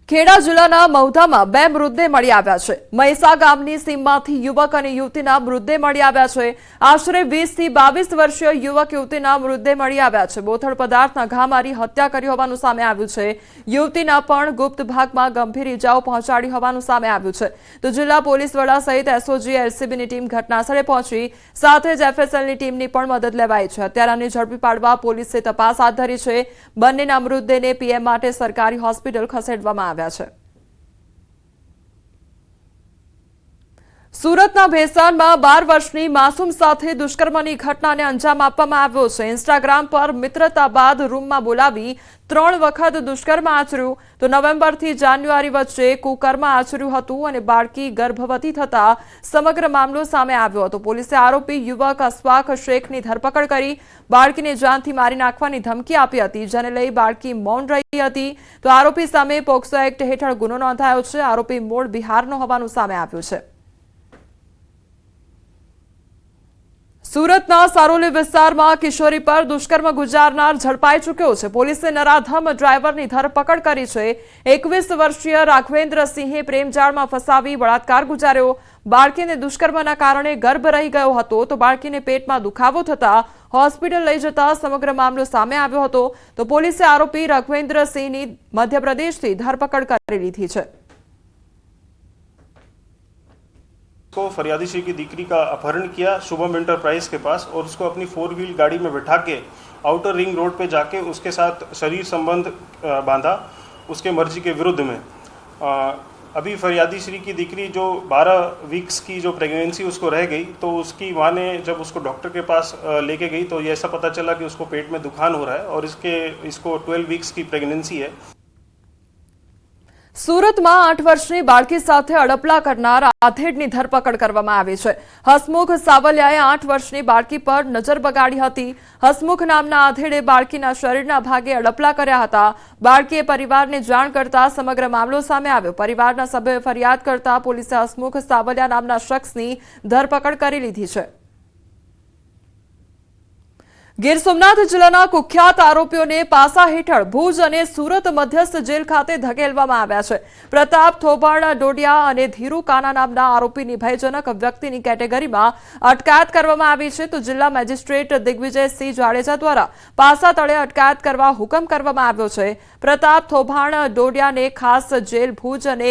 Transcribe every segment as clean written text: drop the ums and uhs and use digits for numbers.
ખેડા જિલ્લાના મહુધામાં બે મૃતદેહ મળી આવ્યા છે। મૈસા ગામની સીમમાંથી યુવક અને યુવતીના મૃતદેહ મળી આવ્યા છે। આશરે 20 થી 22 વર્ષીય યુવક યુવતીના મૃતદેહ મળી આવ્યા છે। બોથડ પદાર્થના ઘા મારી હત્યા કરી હોવાનું સામે આવ્યું છે। યુવતીના પણ ગુપ્ત ભાગમાં ગંભીર ઇજાઓ પહોંચાડી હોવાનું સામે આવ્યું છે। તો જિલ્લા પોલીસ વડા સહિત એસઓજી એલસીબીની ટીમ ઘટનાસ્થળે પહોંચી સાથે જ એફએસએલની ટીમની પણ મદદ લેવાઈ છે। હત્યારાને ઝડપી પાડવા પોલીસે તપાસ હાથ ધરી છે। બંનેના મૃતદેહને પીએમ માટે સરકારી હોસ્પિટલ ખસેડવામાં સુરતના ભેસાણમાં 12 વર્ષની માસૂમ સાથે દુષ્કર્મની ઘટનાને અંજામ આપવામાં આવ્યો છે। ઇન્સ્ટાગ્રામ પર મિત્રતા બાદ રૂમમાં બોલાવી 3 વખત દુષ્કર્મ આચર્યું તો નવેમ્બરથી જાન્યુઆરી વચ્ચે કુકર્મ આચર્યું હતું અને બાળકી ગર્ભવતી થતા સમગ્ર મામલો સામે આવ્યો હતો। પોલીસે આરોપી યુવક અશફાક શેખની ધરપકડ કરી બાળકીને જાનથી મારી નાખવાની ધમકી આપી હતી, જેને લઈ બાળકી મૌન રહી હતી। તો આરોપી સામે પોક્સો એક્ટ હેઠળ ગુનો નોંધાયો છે। આરોપી મૂળ બિહારનો હોવાનું સામે આવ્યું છે। સુરતના સારોલી વિસ્તારમાં કિશોરી પર દુષ્કર્મ ગુજારનાર ઝડપાઈ ચૂક્યો છે। પોલીસે નરાધમ ડ્રાઈવરની ધરપકડ કરી છે। 21 વર્ષીય રાઘવેન્દ્રસિંહે પ્રેમજાળમાં ફસાવી બળાત્કાર ગુજાર્યો। બાળકીને દુષ્કર્મના કારણે ગર્ભ રહી ગયો હતો તો બાળકીને પેટમાં દુખાવો થતા હોસ્પિટલ લઈ જતા સમગ્ર મામલો સામે આવ્યો હતો। તો પોલીસે આરોપી રાઘવેન્દ્રસિંહની મધ્યપ્રદેશથી ધરપકડ કરી લીધી છે। को फरियादी श्री की दीकरी का अपहरण किया शुभम एंटरप्राइज के पास और उसको अपनी 4 व्हील गाड़ी में बैठा के आउटर रिंग रोड पे जाके उसके साथ शरीर संबंध बांधा उसके मर्जी के विरुद्ध में। अभी फरियादी श्री की दीकरी जो 12 वीक्स की जो प्रेगनेंसी उसको रह गई तो उसकी माँ ने जब उसको डॉक्टर के पास लेके गई तो ये ऐसा पता चला कि उसको पेट में दुखान हो रहा है और इसको 12 वीक्स की प्रेगनेंसी है। સુરતમાં 8 વર્ષની બાળકી સાથે અડપલા કરનાર આધેડની ધરપકડ કરવામાં આવી છે। હસમુખ સાવલિયાએ 8 વર્ષની બાળકી પર નજર બગાડી હતી। હસમુખ નામના આધેડે બાળકીના શરીરના ભાગે અડપલા કર્યા હતા। બાળકીએ પરિવારને જાણ કરતા સમગ્ર મામલો સામે આવ્યો। પરિવારના સભ્યોએ ફરિયાદ કરતા પોલીસે હસમુખ સાવલિયા નામના શખ્સની ધરપકડ કરી લીધી છે। ગીર સોમનાથ જિલ્લાના કુખ્યાત આરોપીઓને પાસા હેઠળ ભુજ અને સુરત મધ્યસ્થ જેલ ખાતે ધકેલવામાં આવ્યા છે। પ્રતાપ થોબાણા ડોડિયા અને ધીરુ કાના નામના આરોપીની ભયજનક વ્યક્તિની કેટેગરીમાં અટકાયત કરવામાં આવી છે। તો જિલ્લા મેજિસ્ટ્રેટ દિગ્વિજયસિંહ જાડેજા દ્વારા પાસા તળે અટકાયત કરવા હુકમ કરવામાં આવ્યો છે। પ્રતાપ થોબાણા ડોડિયાને ખાસ જેલ ભુજ અને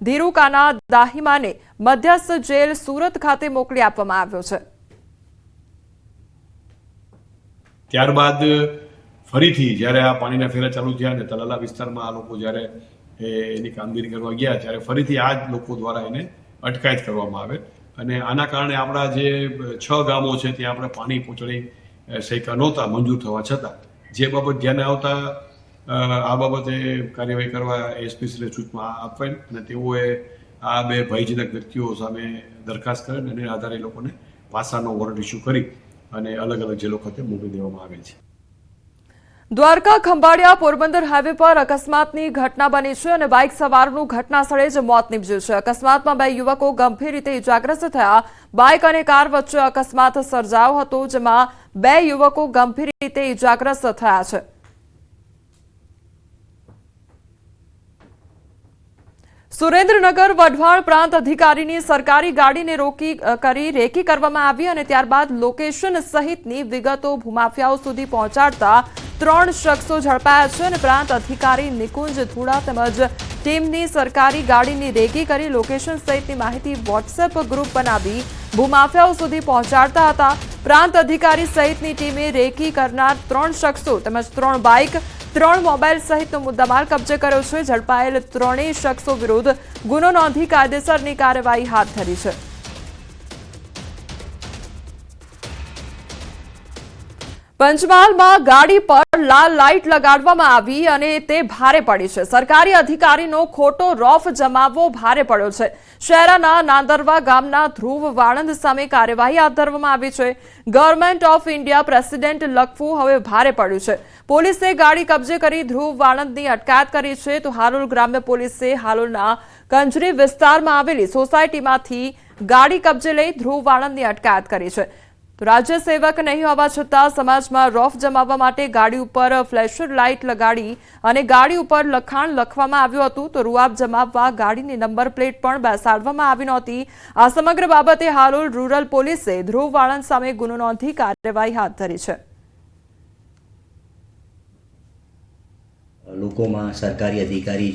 ધીરુ કાના દાહિમાને મધ્યસ્થ જેલ સુરત ખાતે મોકલી આપવામાં આવ્યો છે। ત્યારબાદ ફરીથી જ્યારે આ પાણીના ફેરા ચાલુ થયા અને તલાલા વિસ્તારમાં આ લોકો જ્યારે એની કામગીરી કરવા ગયા ત્યારે ફરીથી આ જ લોકો દ્વારા એને અટકાયત કરવામાં આવે અને આના કારણે આપણા જે 6 ગામો છે ત્યાં આપણે પાણી પહોંચાડી શક્યા નહોતા મંજૂર થવા છતાં જે બાબત ધ્યાને આવતા આ બાબતે કાર્યવાહી કરવા એસપીસીને સૂચના આપવા અને તેઓએ આ બે ભયજનક વ્યક્તિઓ સામે દરખાસ્ત કરે અને આધારે લોકોને પાસાનો વોરંટ ઇસ્યુ કરી અને અલગ અલગ જેલો ખાતે મોકલી દેવામાં આવે છે। દ્વારકા ખંભાળિયા પોરબંદર હાઈવે પર અકસ્માતની ઘટના બની છે અને બાઇક સવારનું ઘટના સ્થળે જ મોત નીપજ્યું છે। અકસ્માતમાં 2 યુવકો ગંભીર રીતે ઇજાગ્રસ્ત થયા। બાઇક અને કાર વચ્ચે અકસ્માત સર્જાયો હતો જેમાં 2 યુવકો ગંભીર રીતે ઇજાગ્રસ્ત થયા છે। સુરેન્દ્રનગર વઢવાણ પ્રાંત અધિકારીની સરકારી ગાડીને રેકી કરવામાં આવી અને ત્યારબાદ લોકેશન સહિતની વિગતો ભૂમાફિયાઓ સુધી પહોંચાડતા 3 શખ્સો ઝડપાયા છે અને પ્રાંત અધિકારી નિકુંજ ધુડા તેમજ ટીમની સરકારી ગાડીની રેકી કરી લોકેશન સહિતની માહિતી વોટ્સએપ ગ્રુપ બનાવી ભૂમાફિયાઓ સુધી પહોંચાડતા હતા। પ્રાંત અધિકારી સહિતની ટીમે રેકી કરનાર 3 શખ્સો તેમજ 3 બાઇક 3 મોબાઈલ સહિતનો મુદ્દામાલ કબજે કર્યો છે। ઝડપાયેલ 3 શખ્સો વિરુદ્ધ ગુનો નોંધી કાયદેસરની કાર્યવાહી હાથ ધરી છે। પંચમહાલમાં ગાડી પર લાલ લાઇટ લગાડવામાં આવી અને તે ભારે પડી છે। સરકારી અધિકારીનો ખોટો રોફ જમાવવો ભારે પડ્યો છે। શહેરાના નાંદરવા ગામના ધ્રુવ વાળંદ સામે કાર્યવાહી હાથ ધરવામાં આવી છે। ગવર્નમેન્ટ ઓફ ઇન્ડિયા પ્રેસિડેન્ટ લખવું હવે ભારે પડ્યું છે। પોલીસે ગાડી કબજે કરી ધ્રુવ વાળંદની અટકાયત કરી છે। તો હાલોલ ગ્રામ્ય પોલીસે હાલોલના કંજરી વિસ્તારમાં આવેલી સોસાયટીમાંથી ગાડી કબજે લઈ ધ્રુવ વાળંદની અટકાયત કરી છે। તો રાજ્ય સેવક નહીં હોવા છતાં સમાજમાં રોફ જમાવવા માટે ગાડી ઉપર ફ્લેશર લાઇટ લગાડી અને ગાડી ઉપર લખાણ લખવામાં આવ્યું હતું. તો રૂઆબ જમાવવા ગાડીની નંબર પ્લેટ પણ બેસાડવામાં આવી નહોતી. આ સમગ્ર બાબતે હાલોલ રૂરલ પોલીસે ધ્રુવ વાળંદ સામે ગુનો નોંધી કાર્યવાહી હાથ ધરી છે. લોકોમાં સરકારી અધિકારી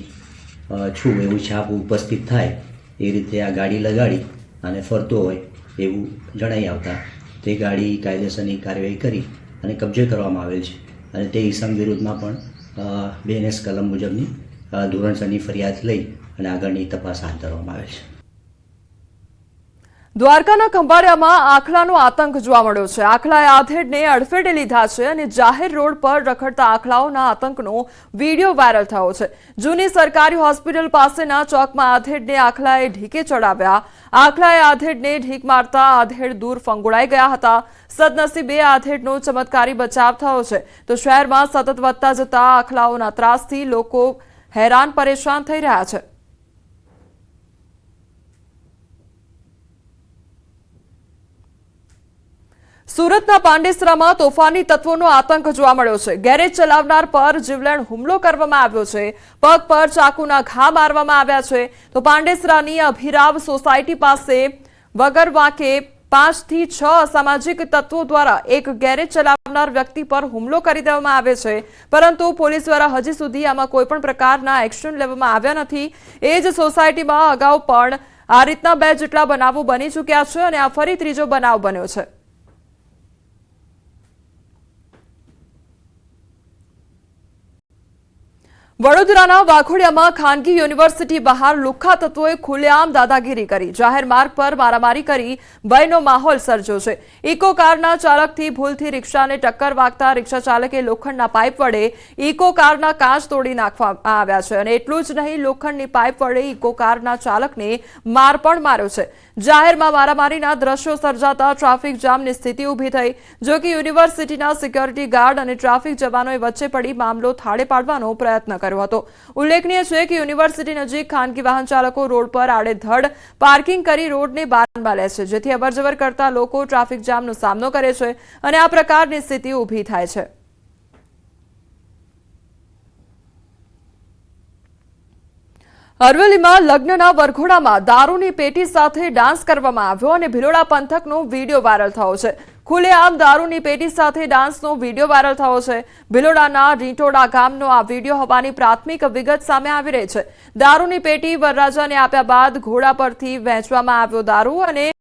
છું એવું છાપ ઉપસ્થિત થાય એ રીતે આ ગાડી લગાડી અને ફરતો હોય એવું જણાઈ આવતા તે ગાડી કાયદેસરની કાર્યવાહી કરી અને કબજે કરવામાં આવેલ છે અને તે ઇસમ વિરુદ્ધમાં પણ BNS કલમ મુજબની ધોરણસરની ફરિયાદ લઈ અને આગળની તપાસ હાથ ધરવામાં આવેલ છે. દ્વારકાના ખંભાળિયામાં આખલાનો આતંક જોવા મળ્યો છે. આખલાએ આધેડને અડફેટે લીધા છે અને જાહેર રોડ પર રખડતા આખલાઓના આતંકનો વિડીયો વાયરલ થયો છે. જૂની સરકારી હોસ્પિટલ પાસેના ચોકમાં આધેડને આખલાએ ઢીકે ચડાવ્યા. આખલાએ આધેડને ઢીક મારતા આધેડ દૂર ફંગોળાઈ ગયા હતા. સદનસીબે આધેડનો ચમત્કારી બચાવ થયો છે. તો શહેરમાં સતત વધતા જતા આખલાઓના ત્રાસથી લોકો હેરાન પરેશાન થઈ રહ્યા છે. સુરતના પાંડેસરામાં તોફાની તત્વોનો આતંક જોવા મળ્યો છે. ગેરેજ ચલાવનાર પર જીવલેણ હુમલો કરવામાં આવ્યો છે. પગ પર ચાકુના ઘા મારવામાં આવ્યા છે. તો પાંડેસરાની અભિરાવ સોસાયટી પાસે વગર વાંકે 5 થી 6 અસામાજિક તત્વો દ્વારા એક ગેરેજ ચલાવનાર વ્યક્તિ પર હુમલો કરી દેવામાં આવે છે. પરંતુ પોલીસ દ્વારા હજી સુધી આમાં કોઈ પણ પ્રકારના એક્શન લેવામાં આવ્યા નથી. એ જ સોસાયટીમાં અગાઉ પણ આ રીતના 2 જેટલા બનાવો બની ચૂક્યા છે અને આ ફરી ત્રીજો બનાવ બન્યો છે. વડોદરાના વાઘોડિયામાં ખાનગી યુનિવર્સિટી બહાર લુખ્ખા તત્વોએ ખુલ્લેઆમ દાદાગીરી કરી. જાહેર માર્ગ પર મારામારી કરી ભયનો માહોલ સર્જ્યો છે. ઇકો કારના ચાલકથી ભૂલથી રિક્ષાને ટક્કર વાગતા રિક્ષા ચાલકે લોખંડના પાઇપ વડે ઇકો કારના કાચ તોડી નાખવામાં આવ્યા છે અને એટલું જ નહીં, લોખંડની પાઇપ વડે ઇકો કારના ચાલકને માર પણ માર્યો છે. જાહેરમાં મારામારીના દ્રશ્યો સર્જાતા ટ્રાફિક જામની સ્થિતિ ઊભી થઈ. જો કે યુનિવર્સિટીના સિક્યોરિટી ગાર્ડ અને ટ્રાફિક જવાનોએ વચ્ચે પડી મામલો થાળે પાડવાનો પ્રયત્ન કર્યો હતો. ઉલ્લેખનીય છે કે યુનિવર્સિટી નજીક ખાનગી વાહન ચાલકો રોડ પર આડેધડ પાર્કિંગ કરી રોડને બાનમાં લે છે, જેથી અવરજવર કરતા લોકો ટ્રાફિક જામનો સામનો કરે છે અને આ પ્રકારની સ્થિતિ ઊભી થાય છે. અરવલ્લીમાં લગ્નના વરઘોડામાં દારૂની પેટી સાથે ડાન્સ કરવામાં આવ્યો અને ભિલોડા પંથકનો વિડીયો વાયરલ થયો છે. ખુલ્લેઆમ દારૂની પેટી સાથે ડાન્સનો વિડીયો વાયરલ થયો છે. ભિલોડાના રીટોડા ગામનો આ વિડીયો હોવાની પ્રાથમિક વિગત સામે આવી રહી છે. દારૂની પેટી વરરાજાને આપ્યા બાદ ઘોડા પરથી વહેંચવામાં આવ્યો દારૂ અને